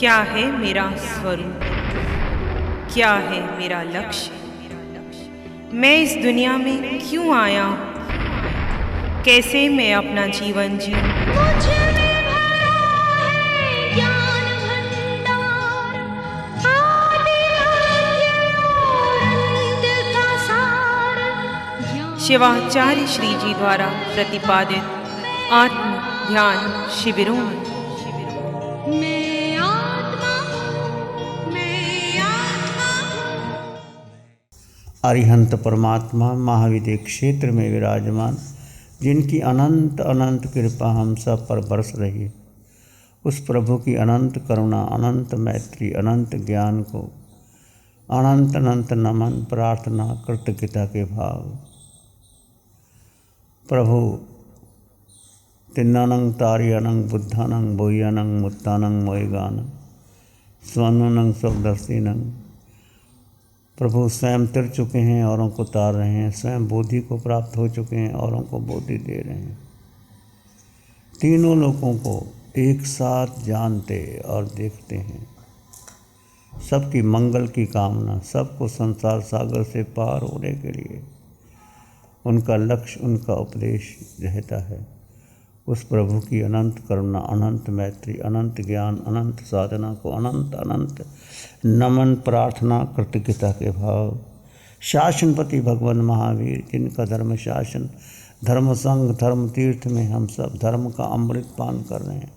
क्या है मेरा स्वरूप, क्या है मेरा लक्ष्य, मैं इस दुनिया में क्यों आया हूँ, कैसे मैं अपना जीवन जीऊँ। मुझ में भरा है ज्ञान भंडार, आदि मध्य और अंत का सार। शिवाचार्य श्री जी द्वारा प्रतिपादित आत्म ध्यान शिविरों में मैं आत्मा हूँ, मैं आत्मा हूँ। अरिहंत परमात्मा महाविद्य क्षेत्र में विराजमान, जिनकी अनंत अनंत कृपा हम सब पर बरस रही है, उस प्रभु की अनंत करुणा, अनंत मैत्री, अनंत ज्ञान को अनंत अनंत नमन, प्रार्थना, कृतज्ञता के भाव। प्रभु तिन्नानंग तारियानंग बुद्धानंग बोह्यानंग मुत्तानंग मोयगानंग स्वनंग स्वदर्शिनंग। प्रभु स्वयं तिर चुके हैं, औरों को तार रहे हैं, स्वयं बोधि को प्राप्त हो चुके हैं, औरों को बोधि दे रहे हैं। तीनों लोगों को एक साथ जानते और देखते हैं, सबकी मंगल की कामना, सबको संसार सागर से पार होने के लिए उनका लक्ष्य, उनका उपदेश रहता है। उस प्रभु की अनंत करुणा, अनंत मैत्री, अनंत ज्ञान, अनंत साधना को अनंत अनंत नमन, प्रार्थना, कृतज्ञता के भाव। शासनपति भगवान महावीर, जिनका धर्म शासन, धर्म संघ, धर्म तीर्थ में हम सब धर्म का अमृत पान कर रहे हैं,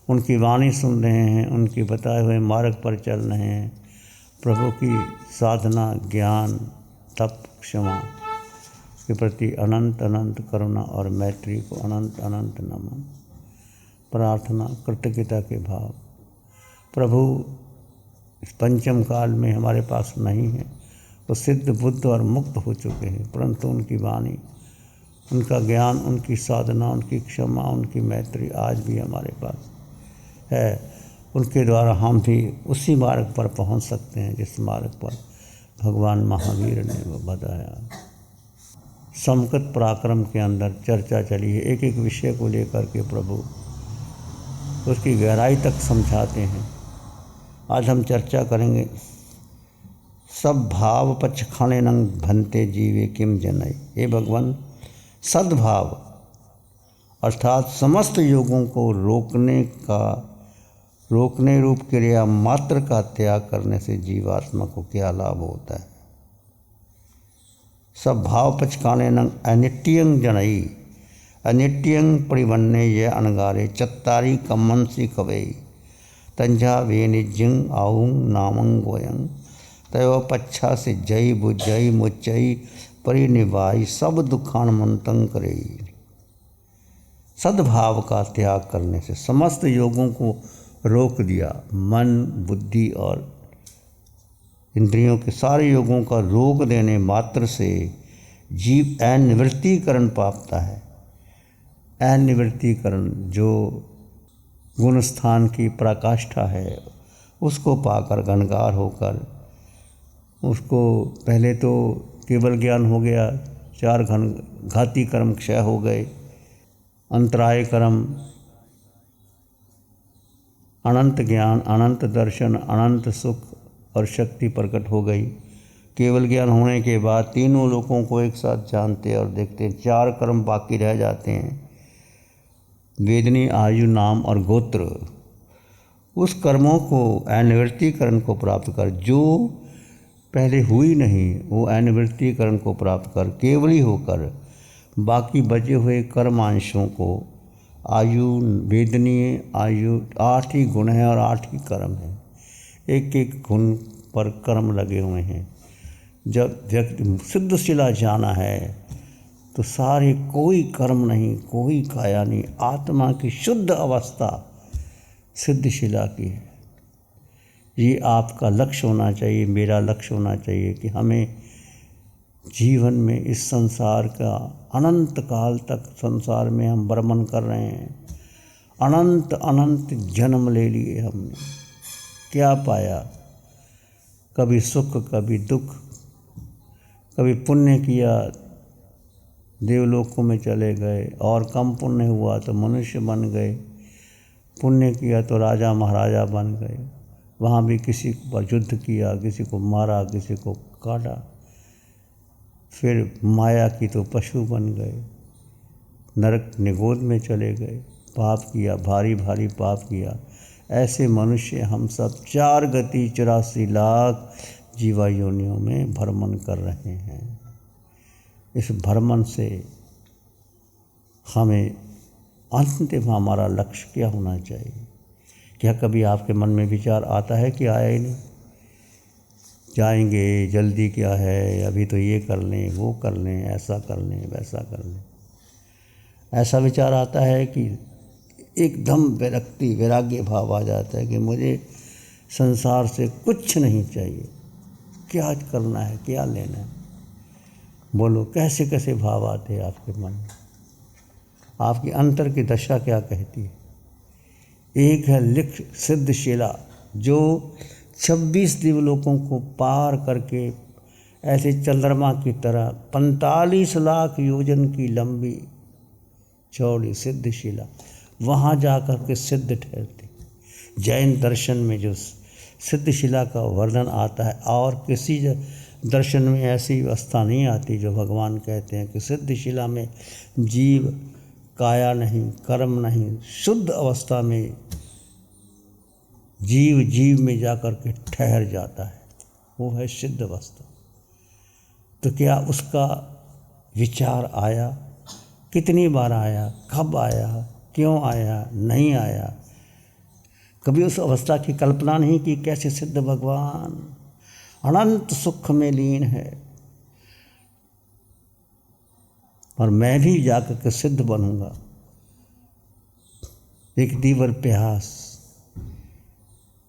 उनकी वाणी सुन रहे हैं, उनके बताए हुए मार्ग पर चल रहे हैं। प्रभु की साधना, ज्ञान, तप, क्षमा के प्रति अनंत अनंत करुणा और मैत्री को अनंत अनंत नमन, प्रार्थना, कृतज्ञता के भाव। प्रभु इस पंचम काल में हमारे पास नहीं है, वो सिद्ध, बुद्ध और मुक्त हो चुके हैं, परंतु उनकी वाणी, उनका ज्ञान, उनकी साधना, उनकी क्षमा, उनकी मैत्री आज भी हमारे पास है। उनके द्वारा हम भी उसी मार्ग पर पहुंच सकते हैं जिस मार्ग पर भगवान महावीर ने वो बताया। समकत पराक्रम के अंदर चर्चा चली है, एक एक विषय को लेकर के प्रभु उसकी गहराई तक समझाते हैं। आज हम चर्चा करेंगे सब भाव पचखाने नंग भनते जीवे किम जनई। हे भगवान, सद्भाव अर्थात समस्त योगों को रोकने रूप क्रिया मात्र का त्याग करने से जीवात्मा को क्या लाभ होता है। सब भाव पचकाने नंग अनित्यंग जनई, अनित्यंग परिवन्ने ये अनगारे चत्तारी कम्मनसी कवई तंजा वे निजंग आऊंग नामंग गोयंग तय पच्छा से जय बुझई मुचई परिनिभाई सब दुखान मंतंग करई। सद्भाव का त्याग करने से समस्त योगों को रोक दिया। मन, बुद्धि और इंद्रियों के सारे योगों का रोक देने मात्र से जीव अनिवृत्तीकरण पाता है। अनिवृत्तीकरण जो गुण स्थान की पराकाष्ठा है, उसको पाकर घनकार होकर, उसको पहले तो केवल ज्ञान हो गया, चार घाती कर्म क्षय हो गए, अंतराय कर्म, अनंत ज्ञान, अनंत दर्शन, अनंत सुख और शक्ति प्रकट हो गई। केवल ज्ञान होने के बाद तीनों लोगों को एक साथ जानते और देखते हैं। चार कर्म बाकी रह जाते हैं, वेदनी, आयु, नाम और गोत्र। उस कर्मों को अनिवृत्तीकरण को प्राप्त कर, जो पहले हुई नहीं वो अनिवृत्तीकरण को प्राप्त कर केवली होकर बाकी बचे हुए कर्मांशों को, आयु, वेदनीय, आयु 8 ही गुण हैं और 8 ही कर्म हैं, एक एक गुण पर कर्म लगे हुए हैं। जब व्यक्ति सिद्धशिला जाना है तो सारे कोई कर्म नहीं, कोई काया नहीं, आत्मा की शुद्ध अवस्था सिद्धशिला की है। ये आपका लक्ष्य होना चाहिए, मेरा लक्ष्य होना चाहिए कि हमें जीवन में इस संसार का अनंत काल तक संसार में हम भ्रमण कर रहे हैं, अनंत अनंत जन्म ले लिए हमने, क्या पाया? कभी सुख, कभी दुख, कभी पुण्य किया देवलोकों में चले गए और कम पुण्य हुआ तो मनुष्य बन गए, पुण्य किया तो राजा महाराजा बन गए, वहाँ भी किसी पर युद्ध किया, किसी को मारा, किसी को काटा, फिर माया की तो पशु बन गए, नरक निगोद में चले गए, पाप किया, भारी भारी पाप किया। ऐसे मनुष्य हम सब 4 गति 84 लाख जीवा योनियों में भ्रमण कर रहे हैं। इस भ्रमण से हमें अंतिम हमारा लक्ष्य क्या होना चाहिए? क्या कभी आपके मन में विचार आता है कि आया ही नहीं? जाएंगे, जल्दी क्या है, अभी तो ये कर लें, वो कर लें, ऐसा कर लें, वैसा कर लें। ऐसा विचार आता है कि एकदम विरक्ति वैराग्य भाव आ जाता है कि मुझे संसार से कुछ नहीं चाहिए, क्या करना है, क्या लेना है। बोलो कैसे कैसे भाव आते हैं आपके मन में? आपकी अंतर की दशा क्या कहती है? एक है लिख सिद्धशिला, जो 26 दिवलोकों को पार करके ऐसे चंद्रमा की तरह 45 लाख योजन की लंबी चौड़ी सिद्धशिला, वहाँ जाकर के सिद्ध ठहरती। जैन दर्शन में जो सिद्धशिला का वर्णन आता है, और किसी दर्शन में ऐसी अवस्था नहीं आती जो भगवान कहते हैं कि सिद्धशिला में जीव काया नहीं, कर्म नहीं, शुद्ध अवस्था में जीव जीव में जाकर के ठहर जाता है, वो है सिद्ध अवस्था। तो क्या उसका विचार आया? कितनी बार आया? कब आया? क्यों आया? नहीं आया? कभी उस अवस्था की कल्पना नहीं की कैसे सिद्ध भगवान अनंत सुख में लीन है और मैं भी जाकर के सिद्ध बनूंगा। एक दीवर प्रयास,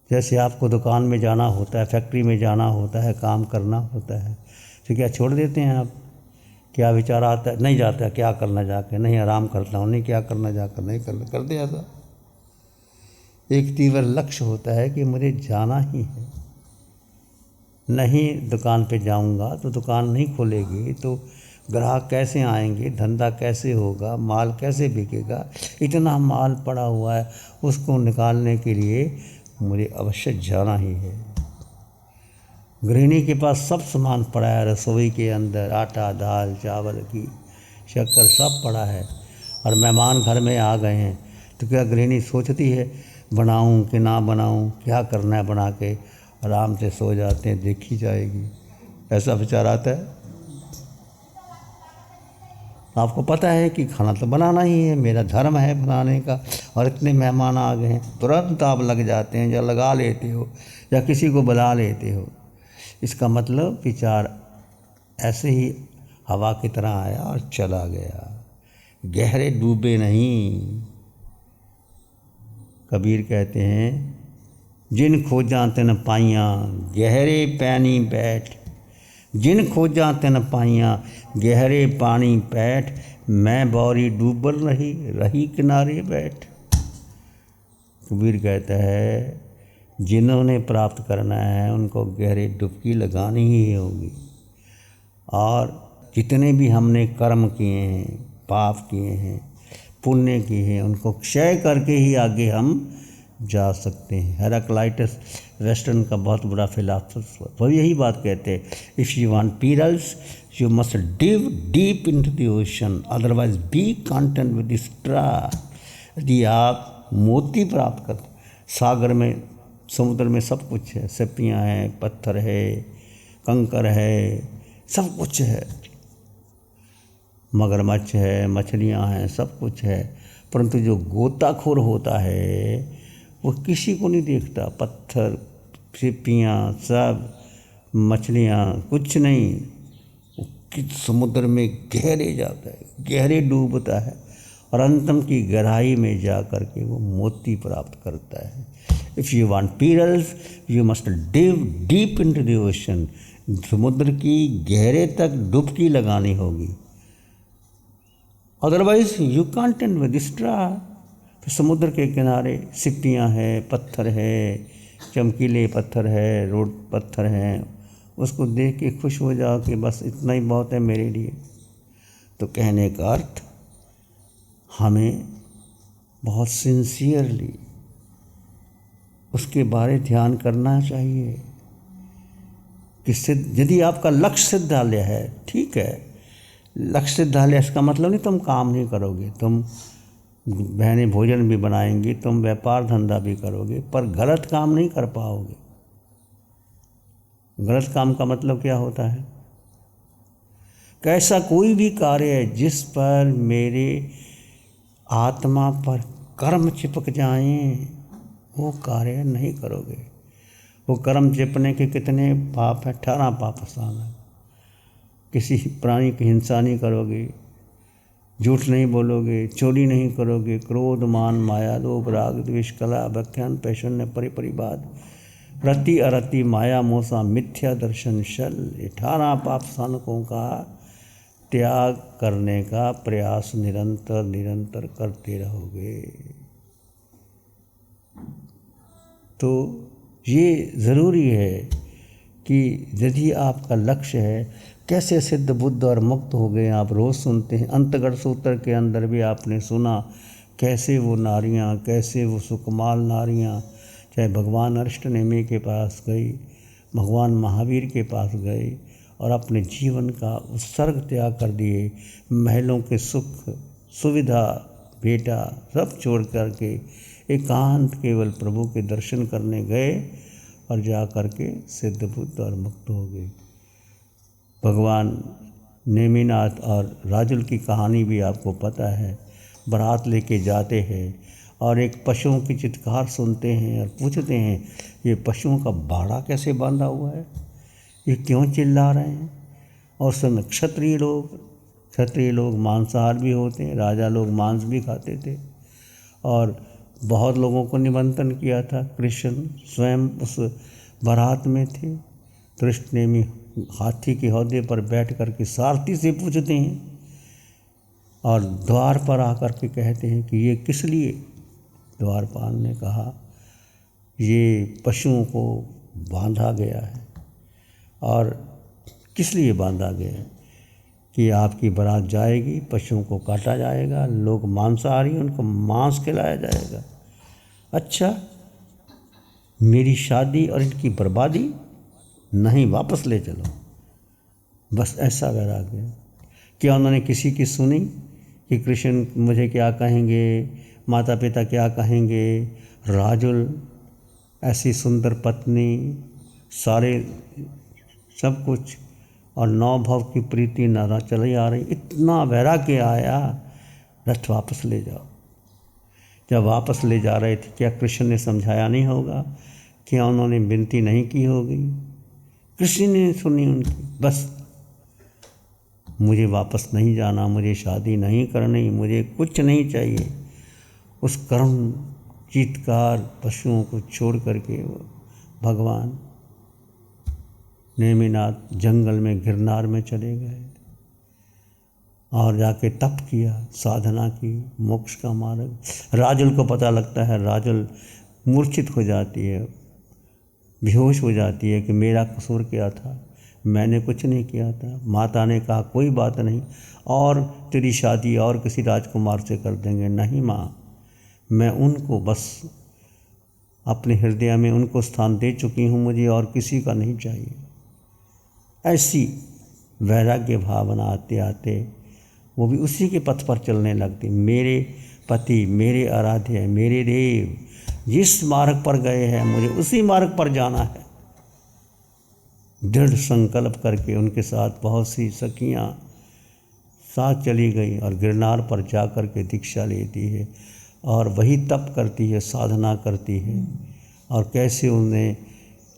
जैसे आपको दुकान में जाना होता है, फैक्ट्री में जाना होता है, काम करना होता है, तो क्या छोड़ देते हैं आप? क्या विचार आता है? नहीं जाता, क्या करना जाके, नहीं आराम करता हूँ, नहीं क्या करना जाकर, नहीं कर दिया था। एक तीव्र लक्ष्य होता है कि मुझे जाना ही है, नहीं दुकान पे जाऊंगा तो दुकान नहीं खुलेगी, तो ग्राहक कैसे आएंगे, धंधा कैसे होगा, माल कैसे बिकेगा। इतना माल पड़ा हुआ है, उसको निकालने के लिए मुझे अवश्य जाना ही है। गृहिणी के पास सब सामान पड़ा है, रसोई के अंदर आटा, दाल, चावल, घी, शक्कर सब पड़ा है, और मेहमान घर में आ गए हैं, तो क्या गृहिणी सोचती है बनाऊं कि ना बनाऊं, क्या करना है बना के? आराम से सो जाते हैं, देखी जाएगी, ऐसा विचार आता है। आपको पता है कि खाना तो बनाना ही है, मेरा धर्म है बनाने का, और इतने मेहमान आ गए हैं, तुरंत आप लग जाते हैं, या लगा लेते हो या किसी को बुला लेते हो। इसका मतलब विचार ऐसे ही हवा की तरह आया और चला गया, गहरे डूबे नहीं। कबीर कहते हैं, जिन खोजा तिन पाइयाँ गहरे पैनी बैठ, जिन खोजा तिन पाइयाँ गहरे पानी बैठ, मैं बौरी डूबल रही किनारे बैठ। कबीर कहता है, जिन्होंने प्राप्त करना है उनको गहरे डुबकी लगानी ही होगी, और जितने भी हमने कर्म किए हैं, पाप किए हैं, पुण्य किए हैं, उनको क्षय करके ही आगे हम जा सकते हैं। हेराक्लाइटस वेस्टर्न का बहुत बड़ा फिलॉसफर, वो यही बात कहते हैं, if you want pearls you must dive deep into the ocean, otherwise be content with the straw. यदि आप मोती प्राप्त कर, सागर में, समुद्र में सब कुछ है, सिप्पियाँ हैं, पत्थर है, कंकर है, सब कुछ है, मगरमच्छ है, मछलियाँ हैं, सब कुछ है, परंतु जो गोताखोर होता है वो किसी को नहीं देखता। पत्थर, सिप्पियाँ, सब मछलियाँ, कुछ नहीं, वो समुद्र में गहरे जाता है, गहरे डूबता है, और अंतम की गहराई में जा कर के वो मोती प्राप्त करता है। If you want pearls you must dive deep into the ocean, समुद्र की गहरे तक डुबकी लगानी होगी, otherwise you can't end with straw. फिर समुद्र के किनारे सिप्पियाँ हैं, पत्थर है, चमकीले पत्थर है, रोड पत्थर हैं, उसको देख के खुश हो जाओ कि बस इतना ही बहुत है मेरे लिए। तो कहने का अर्थ, हमें बहुत सिंसियरली उसके बारे ध्यान करना चाहिए कि यदि आपका लक्ष्य सिद्धालय है, ठीक है, लक्ष्य सिद्धालय इसका मतलब नहीं तुम काम नहीं करोगे, तुम बहनें भोजन भी बनाएंगी, तुम व्यापार धंधा भी करोगे, पर गलत काम नहीं कर पाओगे। गलत काम का मतलब क्या होता है? कैसा कोई भी कार्य है जिस पर मेरे आत्मा पर कर्म चिपक जाएं, वो कार्य नहीं करोगे। वो कर्म चिपने के कितने पाप हैं? 18 पाप आसान है। किसी प्राणी की हिंसा नहीं करोगे, झूठ नहीं बोलोगे, चोरी नहीं करोगे, क्रोध मान माया लोभ राग द्वेष कलह व्याख्यान पैशन्य परिवाद रति अरति माया मोसा मिथ्या दर्शन शल, 18 पाप साधकों का त्याग करने का प्रयास निरंतर निरंतर करते रहोगे। तो ये ज़रूरी है कि यदि आपका लक्ष्य है, कैसे सिद्ध बुद्ध और मुक्त हो गए आप रोज़ सुनते हैं। अंतगढ़ सूत्र के अंदर भी आपने सुना कैसे वो नारियां, कैसे वो सुकमाल नारियां चाहे भगवान अष्टनेमी के पास गई, भगवान महावीर के पास गए और अपने जीवन का उत्सर्ग त्याग कर दिए। महलों के सुख सुविधा बेटा सब छोड़ करके एकांत केवल प्रभु के दर्शन करने गए और जा कर के सिद्ध बुद्ध और मुक्त हो गए। भगवान नेमिनाथ और राजुल की कहानी भी आपको पता है। बारात लेके जाते हैं और एक पशुओं की चित्कार सुनते हैं और पूछते हैं ये पशुओं का बाड़ा कैसे बांधा हुआ है, ये क्यों चिल्ला रहे हैं। और सब क्षत्रिय लोग मांसाहार भी होते हैं, राजा लोग मांस भी खाते थे और बहुत लोगों को निमंत्रण किया था। कृष्ण स्वयं उस बारात में थे। कृष्णनेमी हाथी के हौदे पर बैठ कर के सारथी से पूछते हैं और द्वार पर आकर के कहते हैं कि ये किस लिए। द्वारपाल ने कहा ये पशुओं को बांधा गया है। और किस लिए बांधा गया है कि आपकी बारात जाएगी, पशुओं को काटा जाएगा, लोग मांसाहारी उनको मांस खिलाया जाएगा। अच्छा, मेरी शादी और इनकी बर्बादी नहीं, वापस ले चलो। बस ऐसा वैराग्य। क्या उन्होंने किसी की सुनी कि कृष्ण मुझे क्या कहेंगे, माता पिता क्या कहेंगे। राजुल ऐसी सुंदर पत्नी, सारे सब कुछ और नौ भव की प्रीति नारा चली आ रही, इतना वैराग्य आया, रथ वापस ले जाओ। जब वापस ले जा रहे थे क्या कृष्ण ने समझाया नहीं होगा? क्या उन्होंने विनती नहीं की होगी? कृष्ण ने सुनी उनकी। बस मुझे वापस नहीं जाना, मुझे शादी नहीं करनी, मुझे कुछ नहीं चाहिए। उस कर्म चीतकार पशुओं को छोड़ करके भगवान नेमिनाथ जंगल में गिरनार में चले गए और जाके तप किया, साधना की, मोक्ष का मार्ग। राजुल को पता लगता है, राजुल मूर्छित हो जाती है, बेहोश हो जाती है कि मेरा कसूर क्या था, मैंने कुछ नहीं किया था। माता ने कहा कोई बात नहीं, और तेरी शादी और किसी राजकुमार से कर देंगे। नहीं माँ, मैं उनको बस अपने हृदय में उनको स्थान दे चुकी हूँ, मुझे और किसी का नहीं चाहिए। ऐसी वैराग्य भावना आते आते वो भी उसी के पथ पर चलने लगती। मेरे पति, मेरे आराध्य, मेरे देव जिस मार्ग पर गए हैं मुझे उसी मार्ग पर जाना है। दृढ़ संकल्प करके उनके साथ बहुत सी सखियाँ साथ चली गई और गिरनार पर जा कर के दीक्षा लेती है और वही तप करती है, साधना करती है। और कैसे उन्हें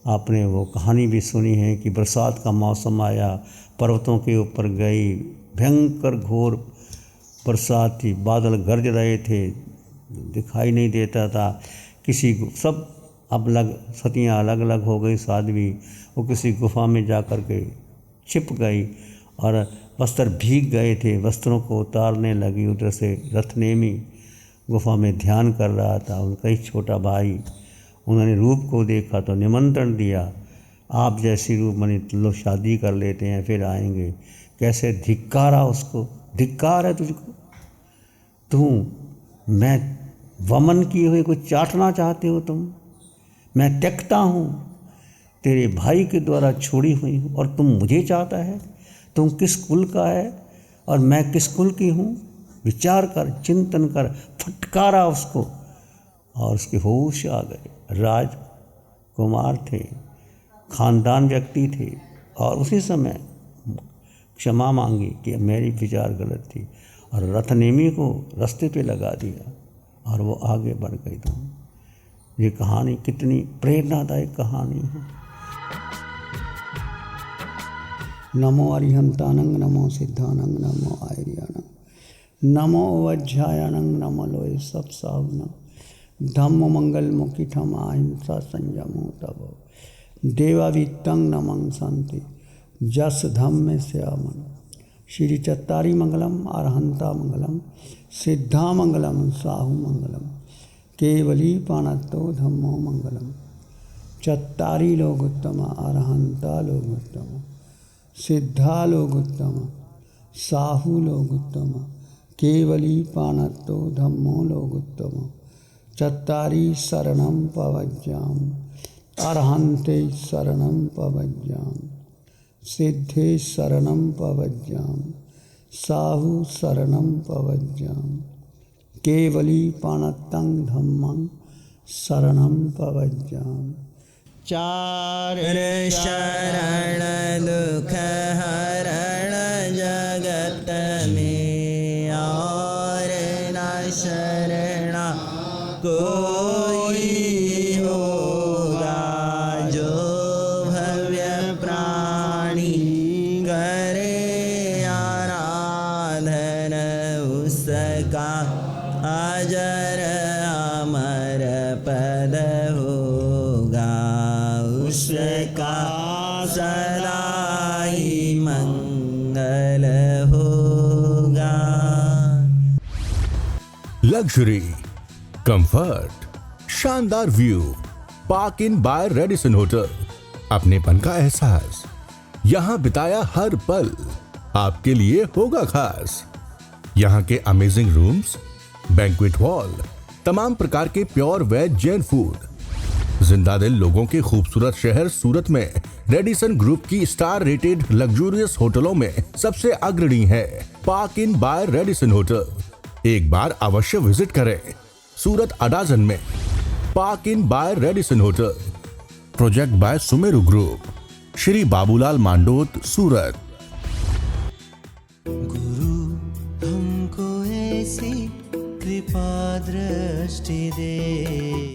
आपने वो कहानी भी सुनी है कि बरसात का मौसम आया, पर्वतों के ऊपर गई, भयंकर घोर बरसात थी, बादल गरज रहे थे, दिखाई नहीं देता था किसी को। सब सतियाँ अलग अलग हो गई। साध्वी वो किसी गुफा में जा कर के छिप गई और वस्त्र भीग गए थे, वस्त्रों को उतारने लगी। उधर से रथनेमी गुफा में ध्यान कर रहा था, उनका ही छोटा भाई। उन्होंने रूप को देखा तो निमंत्रण दिया, आप जैसी रूप मनी लो शादी कर लेते हैं फिर आएंगे। कैसे धिक्कारा उसको, धिक्कार है तुझको, तू मैं वमन किए हुए कुछ चाटना चाहते हो तुम, मैं त्यक्ता हूँ, तेरे भाई के द्वारा छोड़ी हुई हूँ और तुम मुझे चाहता है। तुम किस कुल का है और मैं किस कुल की हूँ? विचार कर, चिंतन कर। फटकारा उसको और उसके होश आ गए। राजकुमार थे, खानदान व्यक्ति थे और उसी समय क्षमा मांगी कि मेरी विचार गलत थी और रथनेमी को रास्ते पे लगा दिया और वो आगे बढ़ गई। तो ये कहानी कितनी प्रेरणादायक कहानी है। नमो अरिहंतानंग, नमो सिद्धानंग, नमो आर्यानंग, नमो वज्रायनंग, नमो लोय सब सावनंग, धम्म मंगल मुखी ठम अहिंसा संयमो तब देवावित्तं नमं संति जस धम्म श्यामन। श्री चत्तारी मंगलम, अरहंता मंगलम, सिद्धा मंगलम, साहु मंगलम, केवली पाणत्तो धम्मो मंगलम। चत्तारी लोग उत्तम, अरहंता लोग उत्तम, सिद्धा लोग उत्तम, साहु लोग उत्तम, केवली पाणत्तो धम्मो लोग उत्तम। चत्तारी शरणं पवज्जाम, अरहंते शरणं पवज्जाम, सिद्धे शरणं पवज्जाम, साहु शरणं पवज्जाम, केवली पाणत्तं धम्मं शरणं पवज्जाम। चार शरण दुख हरण जगत में, और न शरणा कोई होगा। जो भव्य प्राणी करे आराधन, उसका अजर अमर पद होगा। उसका सदा ही मंगल होगा। लग्जरी, कंफर्ट, शानदार view, park Inn by Radisson hotel. अपनेपन का एहसास, यहाँ बिताया हर पल आपके लिए होगा खास। यहाँ के अमेजिंग रूम्स, बैंक्वेट हॉल, तमाम प्रकार के प्योर वेज जैन फूड। जिंदा दिल लोगों के खूबसूरत शहर सूरत में रेडिसन ग्रुप की स्टार रेटेड लग्जूरियस होटलों में सबसे अग्रणी है Park Inn by Radisson hotel. एक बार अवश्य विजिट करें। सूरत अडाजन में Park Inn by Radisson hotel. Project by Sumeru group, Shri Babulal Mandot, Surat. गुरु हमको ऐसी कृपा दृष्टि दे।